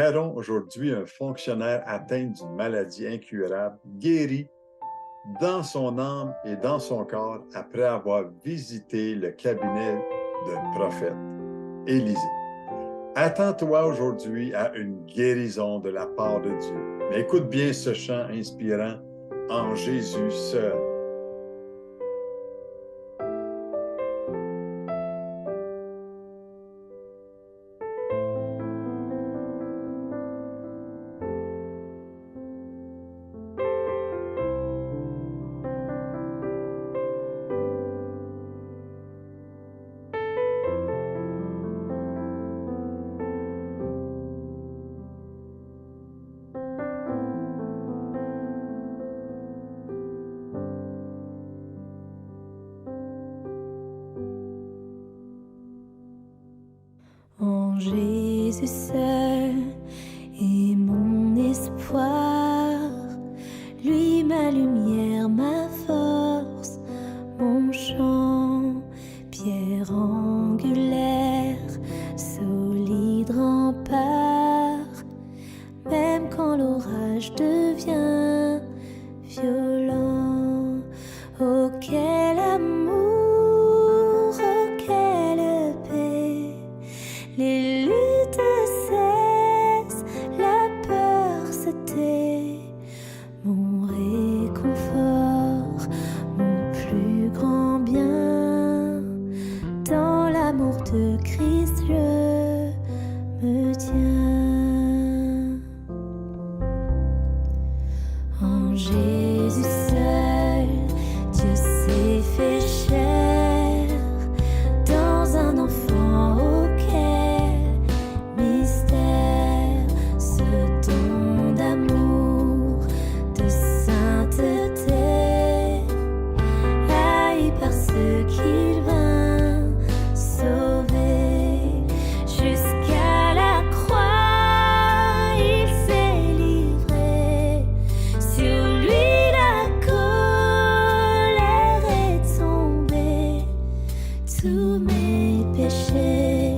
verrons aujourd'hui un fonctionnaire atteint d'une maladie incurable, guéri dans son âme et dans son corps après avoir visité le cabinet d'un prophète, Élisée. Attends-toi aujourd'hui à une guérison de la part de Dieu. Mais écoute bien ce chant inspirant en Jésus seul. En Jésus seul est mon espoir, lui ma lumière, ma force, mon chant, pierre angulaire, solide rempart, même quand l'orage devient violent. Oh quel amour, oh quelle paix! Les luttes cessent, la peur se tait, mon réconfort, mon plus grand bien. Dans l'amour de Christ, je me tiens. En Jésus seul, Dieu s'est fait chair dans un enfant. Tous mes péchés,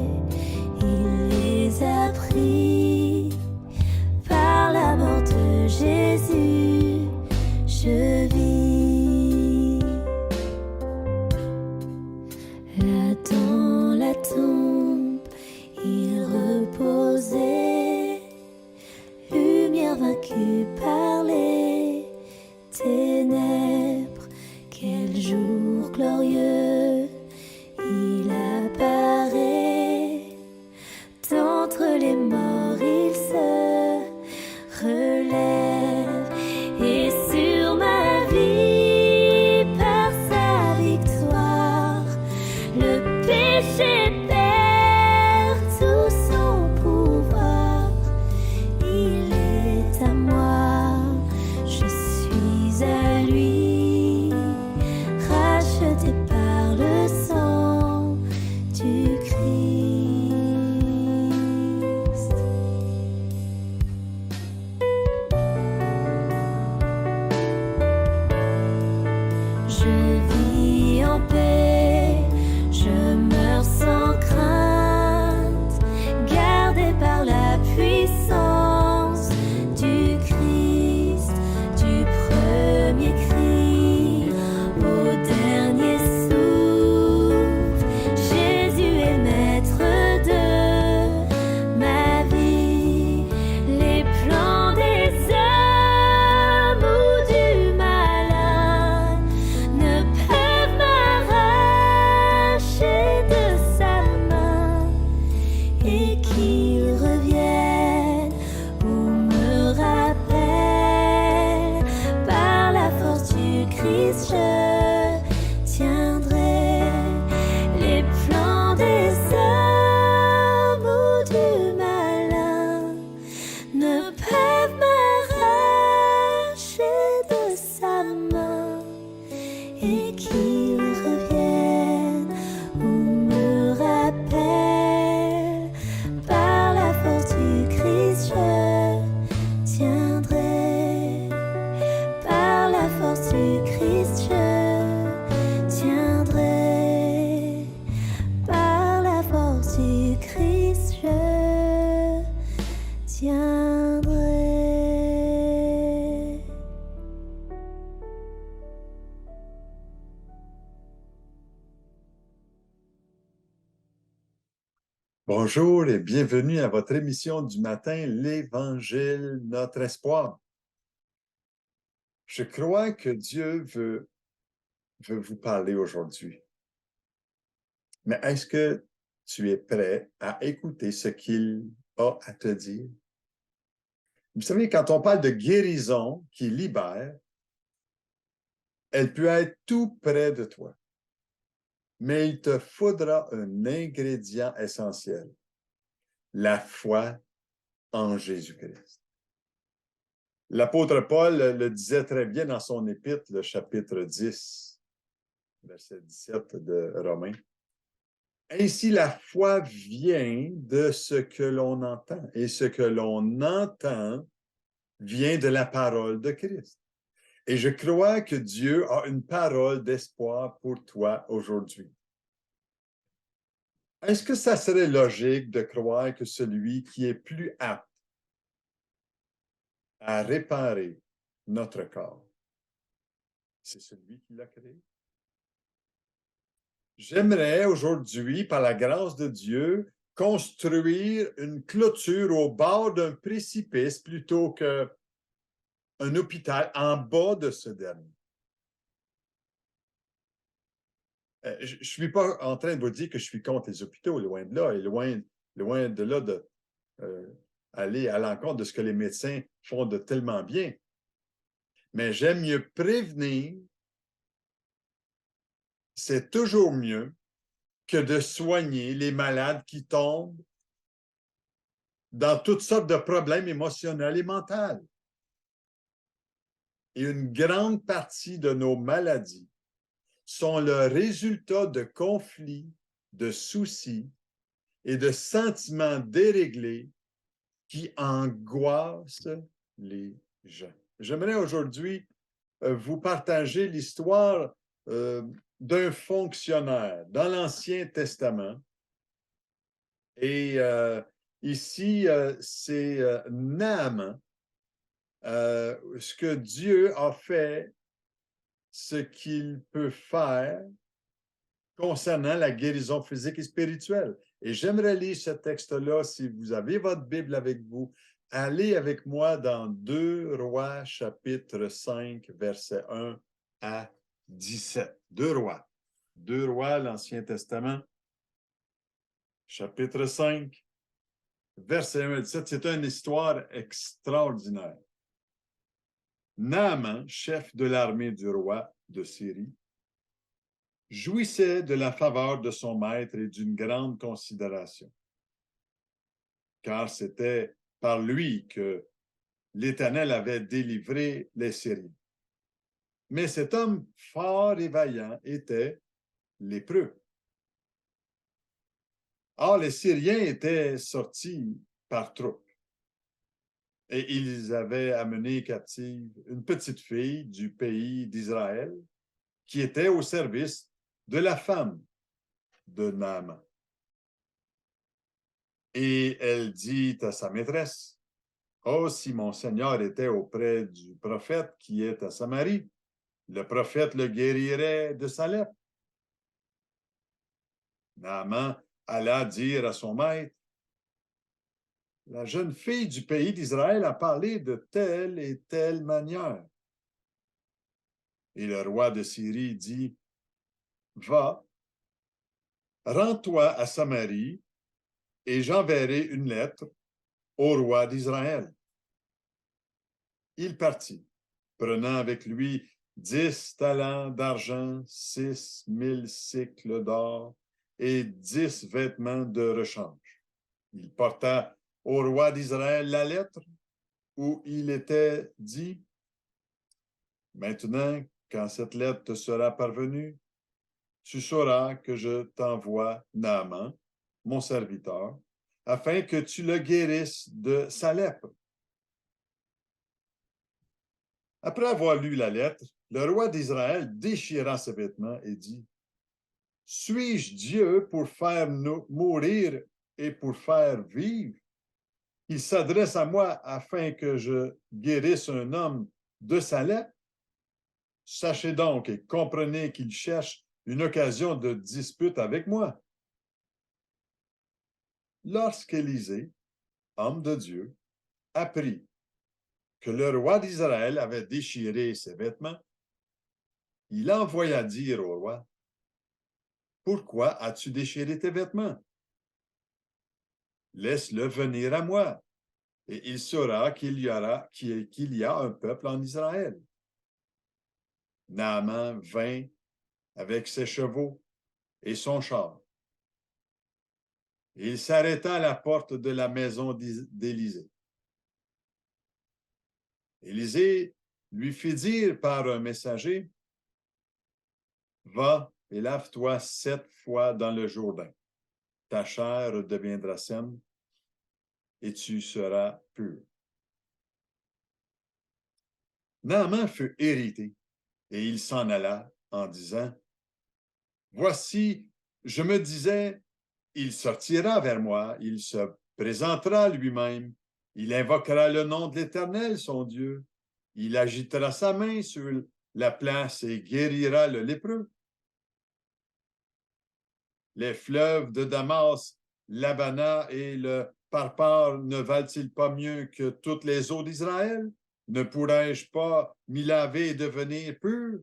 il les a pris. Par la mort de Jésus, je vis. Là dans la tombe, il reposait, lumière vaincue par les ténèbres. Quel jour glorieux! Il apparaît d'entre les morts, il se relève et sur ma vie, par sa victoire, le péché perd tout son pouvoir. Il est à moi, je suis à lui, racheté par le sang du Christ. Je vis en paix, je meurs sans crainte, gardé par la puissance du Christ, du premier cri au dernier souffle. Jésus est maître de ma vie. Les plans des hommes ou du malin ne peuvent m'arracher de sa Bonjour et bienvenue à votre émission du matin, l'Évangile, notre espoir. Je crois que Dieu veut vous parler aujourd'hui. Mais est-ce que tu es prêt à écouter ce qu'il a à te dire? Vous savez, quand on parle de guérison qui libère, elle peut être tout près de toi. Mais il te faudra un ingrédient essentiel, la foi en Jésus-Christ. L'apôtre Paul le disait très bien dans son épître, le chapitre 10, verset 17 de Romains. Ainsi, la foi vient de ce que l'on entend, et ce que l'on entend vient de la parole de Christ. Et je crois que Dieu a une parole d'espoir pour toi aujourd'hui. Est-ce que ça serait logique de croire que celui qui est plus apte à réparer notre corps, c'est celui qui l'a créé? J'aimerais aujourd'hui, par la grâce de Dieu, construire une clôture au bord d'un précipice plutôt qu'un hôpital en bas de ce dernier. Je ne suis pas en train de vous dire que je suis contre les hôpitaux, loin de là, et loin de là d'aller à l'encontre de ce que les médecins font de tellement bien. Mais j'aime mieux prévenir, c'est toujours mieux que de soigner les malades qui tombent dans toutes sortes de problèmes émotionnels et mentaux. Et une grande partie de nos maladies sont le résultat de conflits, de soucis et de sentiments déréglés qui angoissent les gens. J'aimerais aujourd'hui vous partager l'histoire d'un fonctionnaire dans l'Ancien Testament. Et ici, c'est Naaman. Ce que Dieu a fait, ce qu'il peut faire concernant la guérison physique et spirituelle. Et j'aimerais lire ce texte-là, si vous avez votre Bible avec vous, allez avec moi dans 2 Rois, chapitre 5, versets 1 à 17. 2 Rois, l'Ancien Testament, chapitre 5, verset 1 à 17. C'est une histoire extraordinaire. Naaman, chef de l'armée du roi de Syrie, jouissait de la faveur de son maître et d'une grande considération, car c'était par lui que l'Éternel avait délivré les Syriens. Mais cet homme fort et vaillant était lépreux. Or, les Syriens étaient sortis par troupes et ils avaient amené captive une petite fille du pays d'Israël qui était au service de la femme de Naaman. Et elle dit à sa maîtresse, « Oh, si mon Seigneur était auprès du prophète qui est à Samarie, le prophète le guérirait de sa lèpre. » Naaman alla dire à son maître, « La jeune fille du pays d'Israël a parlé de telle et telle manière. » Et le roi de Syrie dit, « Va, rends-toi à Samarie, et j'enverrai une lettre au roi d'Israël. » Il partit, prenant avec lui 10 talents d'argent, 6 000 cycles d'or et 10 vêtements de rechange. Il porta au roi d'Israël la lettre où il était dit, « Maintenant, quand cette lettre te sera parvenue, tu sauras que je t'envoie Naaman, mon serviteur, afin que tu le guérisses de sa lèpre. » Après avoir lu la lettre, le roi d'Israël déchira ses vêtements et dit, « Suis-je Dieu pour faire mourir et pour faire vivre? Il s'adresse à moi afin que je guérisse un homme de sa lèpre? Sachez donc et comprenez qu'il cherche une occasion de dispute avec moi. » lorsqu'Élisée, homme de Dieu, apprit que le roi d'Israël avait déchiré ses vêtements, il envoya dire au roi, « Pourquoi as-tu déchiré tes vêtements? Laisse-le venir à moi, et il saura qu'il y a un peuple en Israël. » Naaman vint avec ses chevaux et son char. Il s'arrêta à la porte de la maison d'Élisée. Élisée lui fit dire par un messager, « Va et lave-toi 7 fois dans le Jourdain. Ta chair deviendra saine et tu seras pur. » Naaman fut irrité et il s'en alla en disant, « Voici, je me disais, il sortira vers moi, il se présentera lui-même, il invoquera le nom de l'Éternel, son Dieu, il agitera sa main sur la place et guérira le lépreux. Les fleuves de Damas, l'Abana et le Parpar ne valent-ils pas mieux que toutes les eaux d'Israël? Ne pourrais-je pas m'y laver et devenir pur? »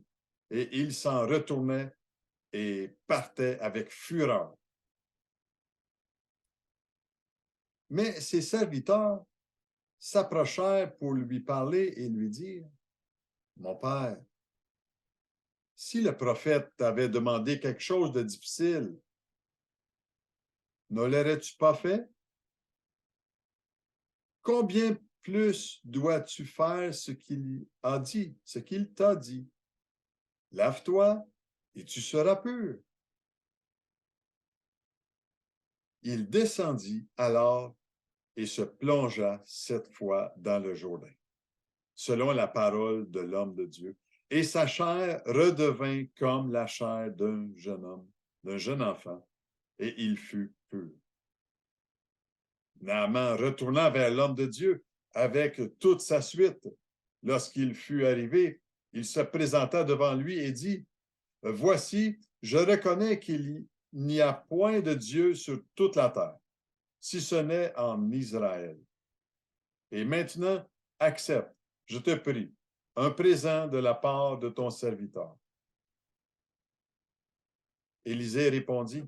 Et il s'en retournait et partait avec fureur. Mais ses serviteurs s'approchèrent pour lui parler et lui dire, « Mon père, si le prophète t'avait demandé quelque chose de difficile, ne l'aurais-tu pas fait? Combien plus dois-tu faire ce qu'il a dit, ce qu'il t'a dit? Lave-toi et tu seras pur. » Il descendit alors et se plongea 7 fois dans le Jourdain, selon la parole de l'homme de Dieu. Et sa chair redevint comme la chair d'un jeune homme, d'un jeune enfant, et il fut pur. Naaman retourna vers l'homme de Dieu avec toute sa suite. Lorsqu'il fut arrivé, il se présenta devant lui et dit, « Voici, je reconnais qu'il n'y a point de Dieu sur toute la terre, si ce n'est en Israël. Et maintenant, accepte, je te prie, un présent de la part de ton serviteur. » Élisée répondit,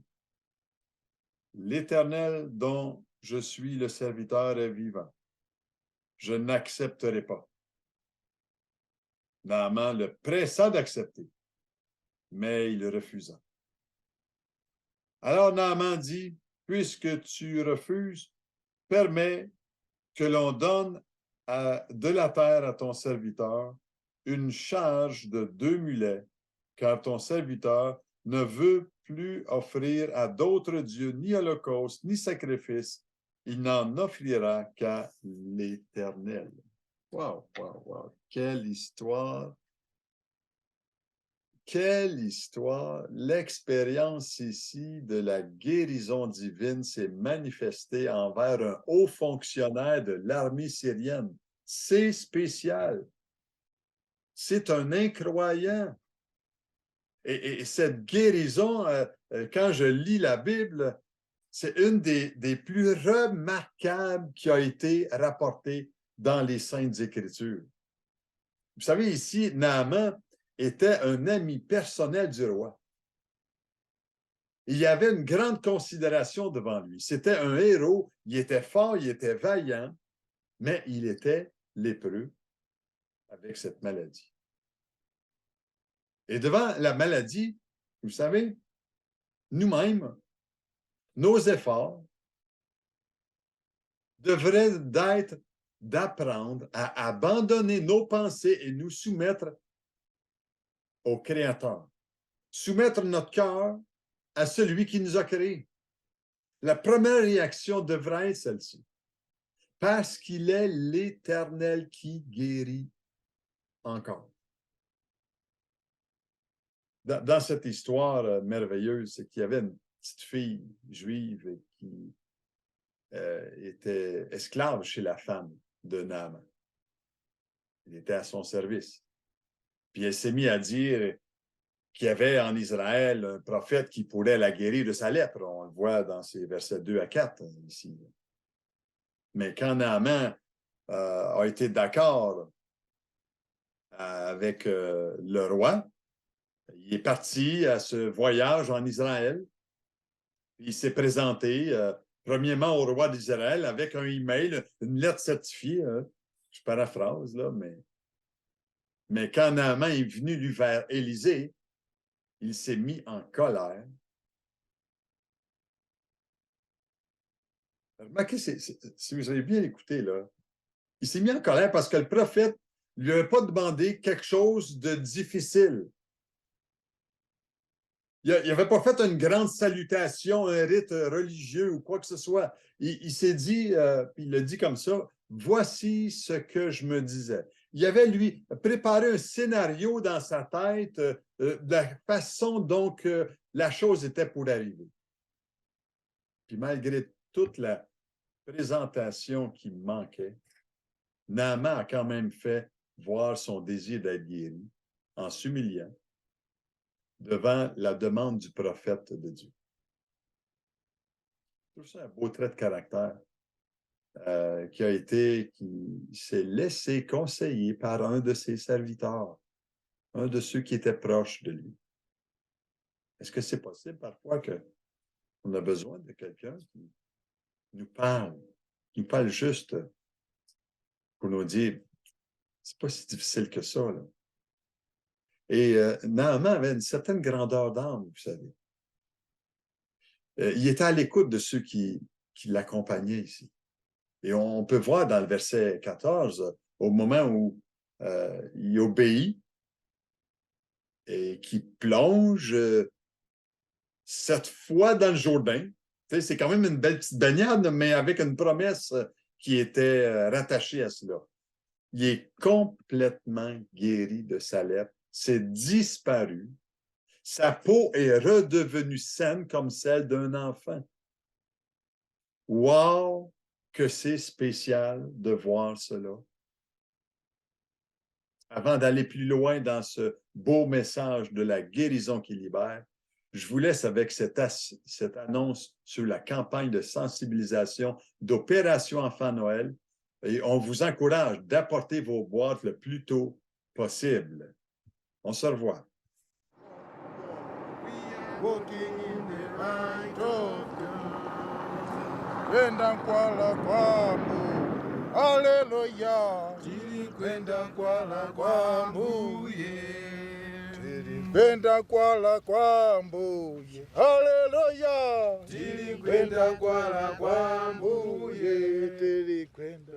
« L'Éternel dont je suis le serviteur est vivant. Je n'accepterai pas. » Naaman le pressa d'accepter, mais il refusa. Alors Naaman dit, « Puisque tu refuses, permets que l'on donne de la terre à ton serviteur une charge de 2 mulets, car ton serviteur ne veut plus offrir à d'autres dieux ni holocauste, ni sacrifice. Il n'en offrira qu'à l'Éternel. » Wow, wow, wow. Quelle histoire! Quelle histoire! L'expérience ici de la guérison divine s'est manifestée envers un haut fonctionnaire de l'armée syrienne. C'est spécial. C'est un incroyant. Et cette guérison, quand je lis la Bible, c'est une des plus remarquables qui a été rapportée dans les Saintes Écritures. Vous savez, ici, Naaman était un ami personnel du roi. Il y avait une grande considération devant lui. C'était un héros, il était fort, il était vaillant, mais il était lépreux avec cette maladie. Et devant la maladie, vous savez, nous-mêmes, nos efforts devraient être d'apprendre à abandonner nos pensées et nous soumettre au Créateur. Soumettre notre cœur à celui qui nous a créés. La première réaction devrait être celle-ci. Parce qu'il est l'Éternel qui guérit encore. Dans cette histoire merveilleuse, c'est qu'il y avait une petite fille juive qui était esclave chez la femme de Naaman. Elle était à son service. Puis elle s'est mise à dire, qu'il y avait en Israël un prophète qui pourrait la guérir de sa lèpre. On le voit dans ces versets 2 à 4 ici. Mais quand Naaman a été d'accord avec le roi, il est parti à ce voyage en Israël. Il s'est présenté premièrement au roi d'Israël avec un email, une lettre certifiée. Je paraphrase, là, mais quand Naaman est venu lui vers Élisée, il s'est mis en colère. Remarquez, si vous avez bien écouté, là, il s'est mis en colère parce que le prophète ne lui avait pas demandé quelque chose de difficile. Il n'avait pas fait une grande salutation, un rite religieux ou quoi que ce soit. Il s'est dit, il l'a dit comme ça, « Voici ce que je me disais. » Il avait, lui, préparé un scénario dans sa tête de la façon dont la chose était pour arriver. Puis malgré toute la présentation qui manquait, Naaman a quand même fait voir son désir d'être guéri en s'humiliant devant la demande du prophète de Dieu. C'est ça un beau trait de caractère qui s'est laissé conseiller par un de ses serviteurs, un de ceux qui étaient proches de lui. Est-ce que c'est possible parfois qu'on a besoin de quelqu'un qui nous parle juste pour nous dire, c'est pas si difficile que ça, là. Et Naaman avait une certaine grandeur d'âme, vous savez. Il était à l'écoute de ceux qui l'accompagnaient ici. Et on peut voir dans le verset 14, au moment où il obéit et qu'il plonge cette fois dans le Jourdain. C'est quand même une belle petite baignade, mais avec une promesse qui était rattachée à cela. Il est complètement guéri de sa lèpre, c'est disparu. Sa peau est redevenue saine comme celle d'un enfant. Wow, que c'est spécial de voir cela. Avant d'aller plus loin dans ce beau message de la guérison qui libère, je vous laisse avec cette annonce sur la campagne de sensibilisation d'Opération Enfant Noël et on vous encourage d'apporter vos boîtes le plus tôt possible. On se revoit. Walking in the light of God. Kwenda kwala kwangu, haleluya. Kwenda kwala kwangu, kwenda kwala kwangu, haleluya. Kwenda kwala kwangu, kwenda.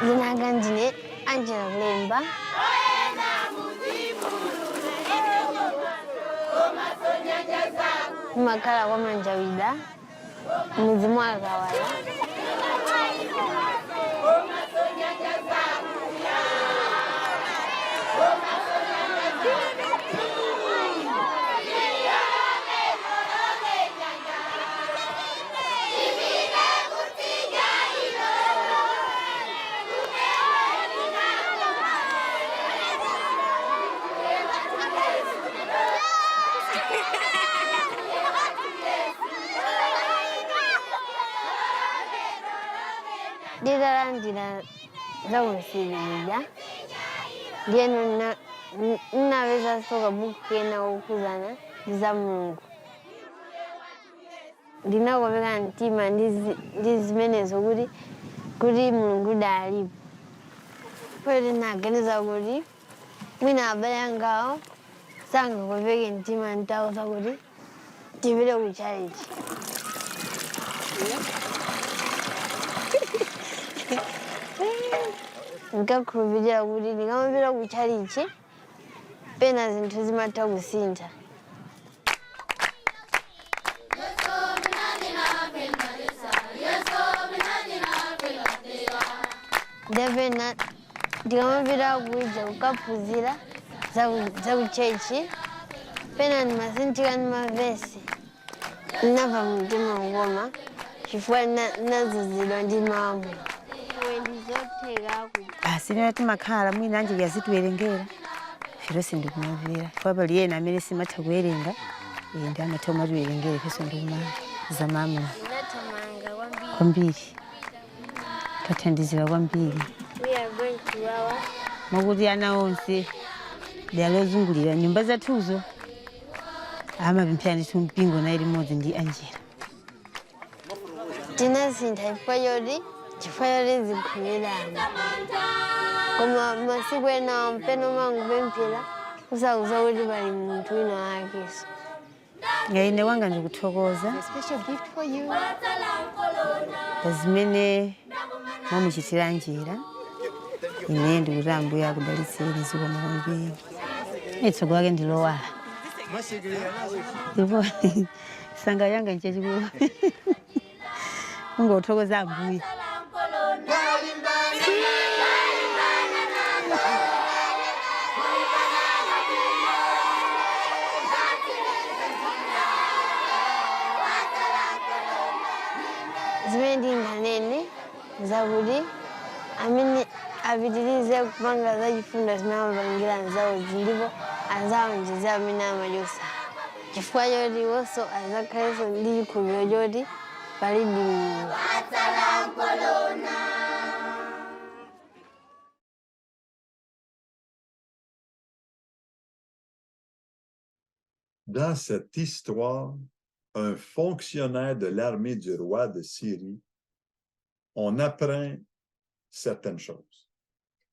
Jina ganjine Angela Lemba. Makala kwa Manjawida. Mzimu wa Kawala. Ndira za kusimulia ndiye naweza soka buku na ukuzana za Mungu ndinakomeka ntima ndizimenezo kuti Mulungu dalipo pali naganiza kuti mwina abale angawo sangakomeke ntima ntauza kuti tipite ku charity. Nikakhulupirira kuti ndikamapita ku charity pena zinthu zimatha kusintha. Ndapena ndikamapita kuja kukaphunzira za ku chechi pena ndimasinthika ndi mavesi Ndinamva mtima ngoma chifukwa nazizidwa ndi mawu. Ndizotheka kuti basi lero timakhala mwina anje yazitiwerengera firo sindikumavira chifukwa pali ena amene simatha kuwerenga ndi amatha kumatiwerengera ifenso ndikumava za mama ndinathamanga kwambiri. kwambiri tathandizira kwambiri We are going to our mwakuti ana onse liyalozungulira nyumba zathuzo amapemphera ndithu mpingo nayi limodzi ndi Angela. tinasintha chifukwa choti zikhulirana. Koma masiku ena mpeno mangupemphera usakuza kuti pali munthu wina wakenso. Ine wanga ndikuthokoza A special gift for you. pazimene mwamuchitira Angela. Ine ndikuti Ambuye akudalitseni zikomo kwambiri. Itsogolo lake ndilowala ndipo sanga yanga nchachikulu ungothokoza Ambuye. Zimene ndinganene zakuti amene apitirize kupanga zachifundo zimene amapangira anzawozi ndipo anzaonjeza amene amachotsa. Chifukwa choti iwonso azakhalenso ndi chikhulupiriro choti pali Mulungu. Dans cette histoire, un fonctionnaire de l'armée du roi de Syrie, on apprend certaines choses.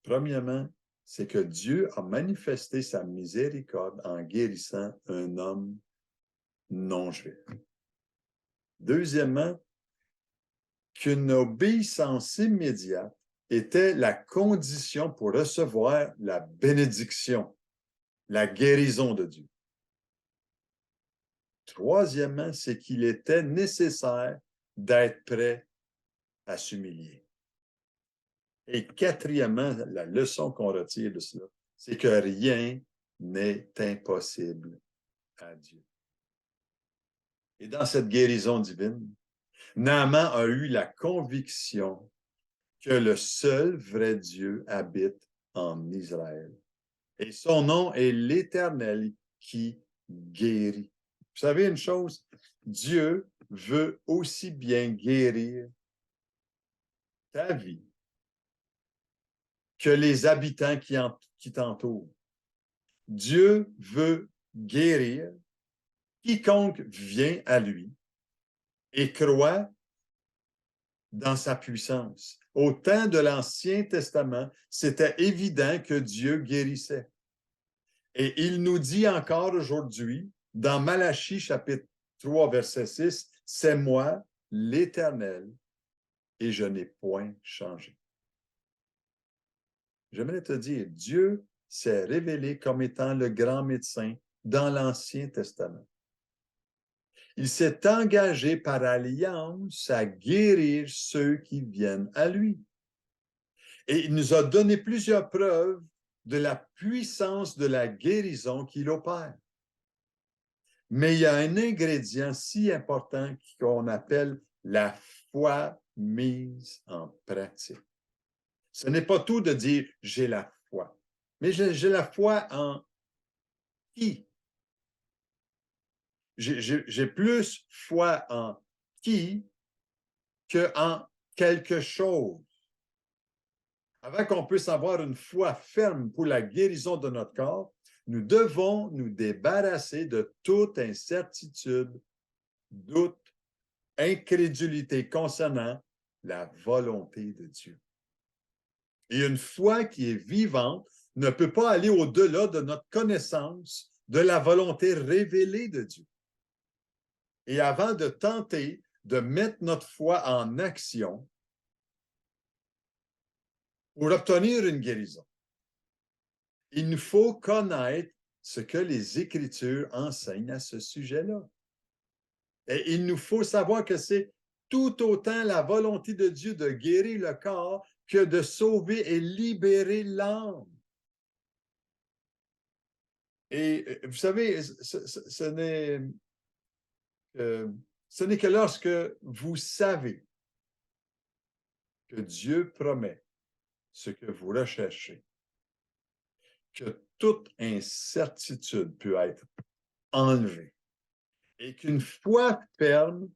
Premièrement, c'est que Dieu a manifesté sa miséricorde en guérissant un homme non-juif. Deuxièmement, qu'une obéissance immédiate était la condition pour recevoir la bénédiction, la guérison de Dieu. Troisièmement, c'est qu'il était nécessaire d'être prêt à s'humilier. Et quatrièmement, la leçon qu'on retire de cela, c'est que rien n'est impossible à Dieu. Et dans cette guérison divine, Naaman a eu la conviction que le seul vrai Dieu habite en Israël. Et son nom est l'Éternel qui guérit. Vous savez une chose, Dieu veut aussi bien guérir ta vie que les habitants qui t'entourent. Dieu veut guérir quiconque vient à lui et croit dans sa puissance. Au temps de l'Ancien Testament, c'était évident que Dieu guérissait. Et il nous dit encore aujourd'hui, dans Malachie chapitre 3, verset 6, « C'est moi, l'Éternel, et je n'ai point changé. » J'aimerais te dire, Dieu s'est révélé comme étant le grand médecin dans l'Ancien Testament. Il s'est engagé par alliance à guérir ceux qui viennent à lui. Et il nous a donné plusieurs preuves de la puissance de la guérison qu'il opère. Mais il y a un ingrédient si important qu'on appelle la foi mise en pratique. Ce n'est pas tout de dire « j'ai la foi », mais j'ai la foi en qui? J'ai plus foi en qui qu'en quelque chose. Avant qu'on puisse avoir une foi ferme pour la guérison de notre corps, nous devons nous débarrasser de toute incertitude, doute, incrédulité concernant la volonté de Dieu. Et une foi qui est vivante ne peut pas aller au-delà de notre connaissance de la volonté révélée de Dieu. Et avant de tenter de mettre notre foi en action pour obtenir une guérison, il nous faut connaître ce que les Écritures enseignent à ce sujet-là. Et il nous faut savoir que c'est tout autant la volonté de Dieu de guérir le corps que de sauver et libérer l'âme. Et vous savez, ce n'est Ce n'est que lorsque vous savez que Dieu promet ce que vous recherchez, que toute incertitude peut être enlevée et qu'une foi ferme,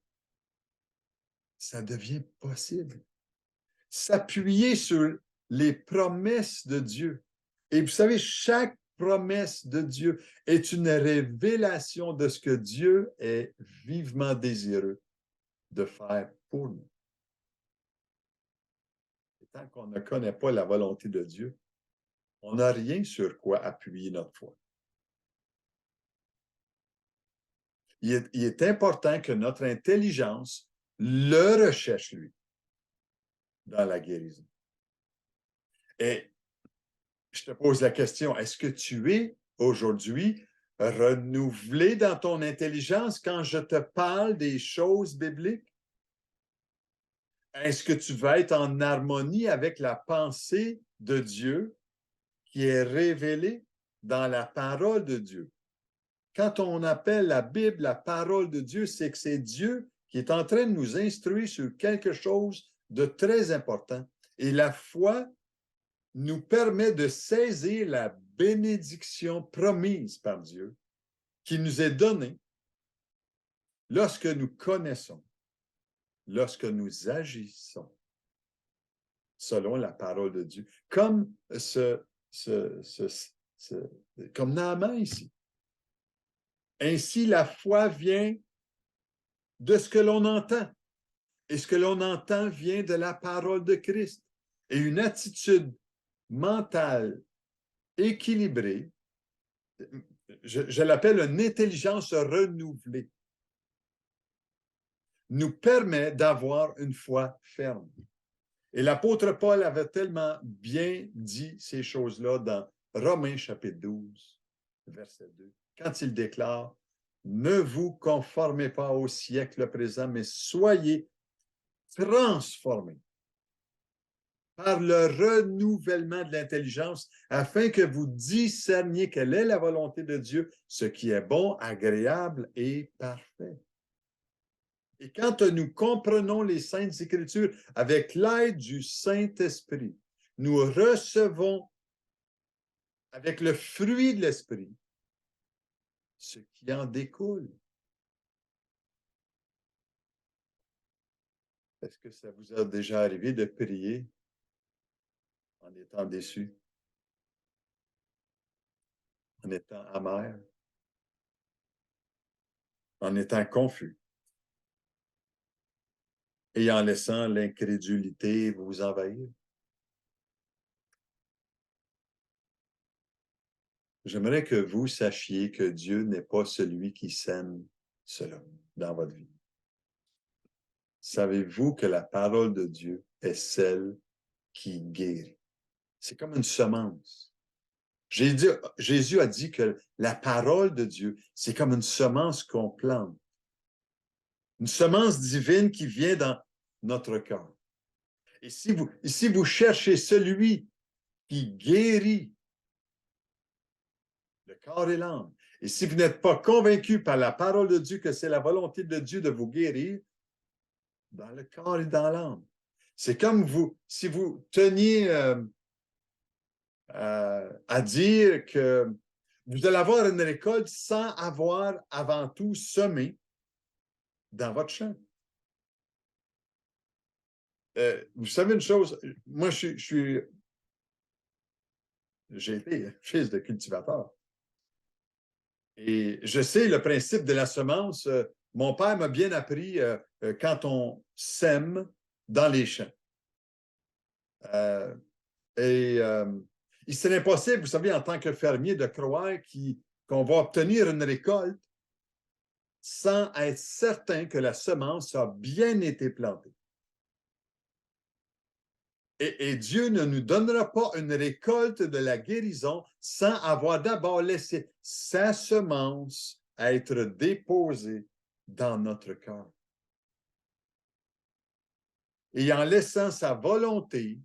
ça devient possible. S'appuyer sur les promesses de Dieu. Et vous savez, chaque promesse de Dieu est une révélation de ce que Dieu est vivement désireux de faire pour nous. Et tant qu'on ne connaît pas la volonté de Dieu, on n'a rien sur quoi appuyer notre foi. Il est important que notre intelligence le recherche, lui, dans la guérison. Et je te pose la question, est-ce que tu es aujourd'hui renouvelé dans ton intelligence quand je te parle des choses bibliques? Est-ce que tu vas être en harmonie avec la pensée de Dieu qui est révélée dans la parole de Dieu? Quand on appelle la Bible la parole de Dieu, c'est que c'est Dieu qui est en train de nous instruire sur quelque chose de très important. Et la foi nous permet de saisir la bénédiction promise par Dieu qui nous est donnée lorsque nous connaissons, lorsque nous agissons selon la parole de Dieu. Comme comme Naaman ici. Ainsi, la foi vient de ce que l'on entend. Et ce que l'on entend vient de la parole de Christ. Et une attitude mentale équilibrée, je l'appelle une intelligence renouvelée, nous permet d'avoir une foi ferme. Et l'apôtre Paul avait tellement bien dit ces choses-là dans Romains chapitre 12, verset 2. Quand il déclare, « Ne vous conformez pas au siècle présent, mais soyez transformés par le renouvellement de l'intelligence, afin que vous discerniez quelle est la volonté de Dieu, ce qui est bon, agréable et parfait. » Et quand nous comprenons les Saintes Écritures avec l'aide du Saint-Esprit, nous recevons avec le fruit de l'Esprit ce qui en découle. Est-ce que ça vous a déjà arrivé de prier en étant déçu, en étant amer, en étant confus et en laissant l'incrédulité vous envahir? J'aimerais que vous sachiez que Dieu n'est pas celui qui sème cela dans votre vie. Savez-vous que la parole de Dieu est celle qui guérit? C'est comme une semence. Jésus a dit que la parole de Dieu, c'est comme une semence qu'on plante. Une semence divine qui vient dans notre cœur. Et si vous cherchez celui qui guérit le corps et l'âme, et si vous n'êtes pas convaincu par la parole de Dieu que c'est la volonté de Dieu de vous guérir, dans le corps et dans l'âme. C'est comme si vous teniez à dire que vous allez avoir une récolte sans avoir avant tout semé dans votre champ. Vous savez une chose, moi j'ai été fils de cultivateur. Et je sais le principe de la semence. Mon père m'a bien appris quand on sème dans les champs. Il serait impossible, vous savez, en tant que fermier, de croire qu'on va obtenir une récolte sans être certain que la semence a bien été plantée. Et Dieu ne nous donnera pas une récolte de la guérison sans avoir d'abord laissé sa semence être déposée dans notre cœur. Et en laissant sa volonté,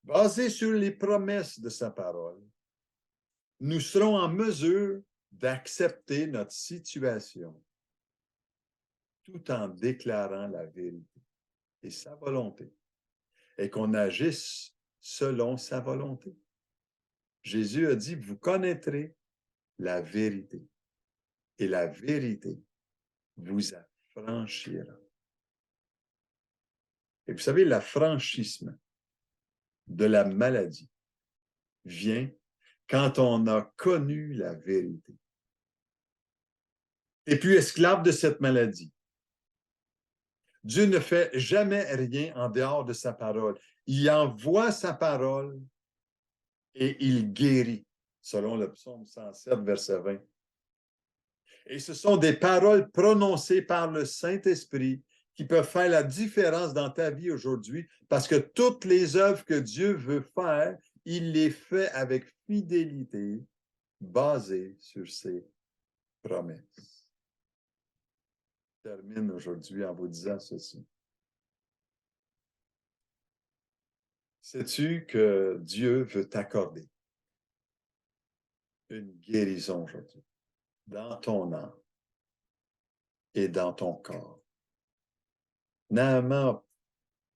basée sur les promesses de sa parole, nous serons en mesure d'accepter notre situation tout en déclarant la vérité et sa volonté, et qu'on agisse selon sa volonté. Jésus a dit, vous connaîtrez la vérité, et la vérité vous affranchira. Et vous savez, l'affranchissement de la maladie vient quand on a connu la vérité. Et puis, esclave de cette maladie. Dieu ne fait jamais rien en dehors de sa parole. Il envoie sa parole et il guérit, selon le psaume 107, verset 20. Et ce sont des paroles prononcées par le Saint-Esprit qui peuvent faire la différence dans ta vie aujourd'hui, parce que toutes les œuvres que Dieu veut faire, il les fait avec fidélité, basées sur ses promesses. Je termine aujourd'hui en vous disant ceci. Sais-tu que Dieu veut t'accorder une guérison aujourd'hui, dans ton âme et dans ton corps? Naaman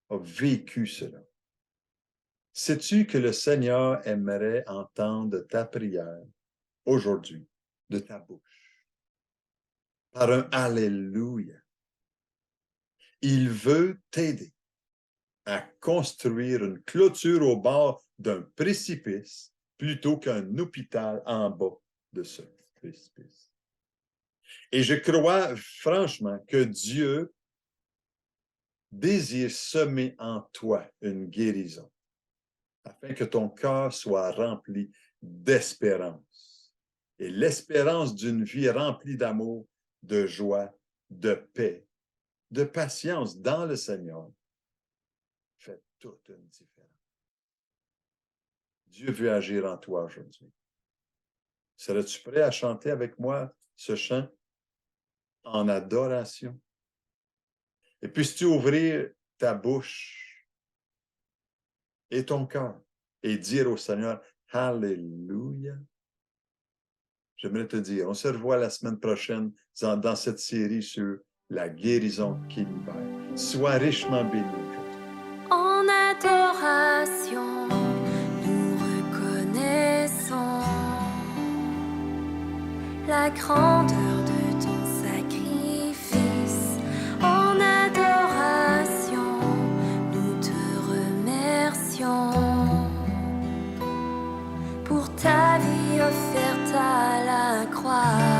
a vécu cela. Sais-tu que le Seigneur aimerait entendre ta prière aujourd'hui de ta bouche par un Alléluia? Il veut t'aider à construire une clôture au bord d'un précipice plutôt qu'un hôpital en bas de ce précipice. Et je crois franchement que Dieu désire semer en toi une guérison, afin que ton cœur soit rempli d'espérance. Et l'espérance d'une vie remplie d'amour, de joie, de paix, de patience dans le Seigneur fait toute une différence. Dieu veut agir en toi aujourd'hui. Serais-tu prêt à chanter avec moi ce chant en adoration? Et puisses-tu ouvrir ta bouche et ton cœur et dire au Seigneur, Alléluia. J'aimerais te dire, on se revoit la semaine prochaine dans cette série sur la guérison qui libère. Sois richement béni aujourd'hui. En adoration, nous reconnaissons la grandeur de ton sacrifice. En adoration, nous te remercions pour ta vie offerte à la croix.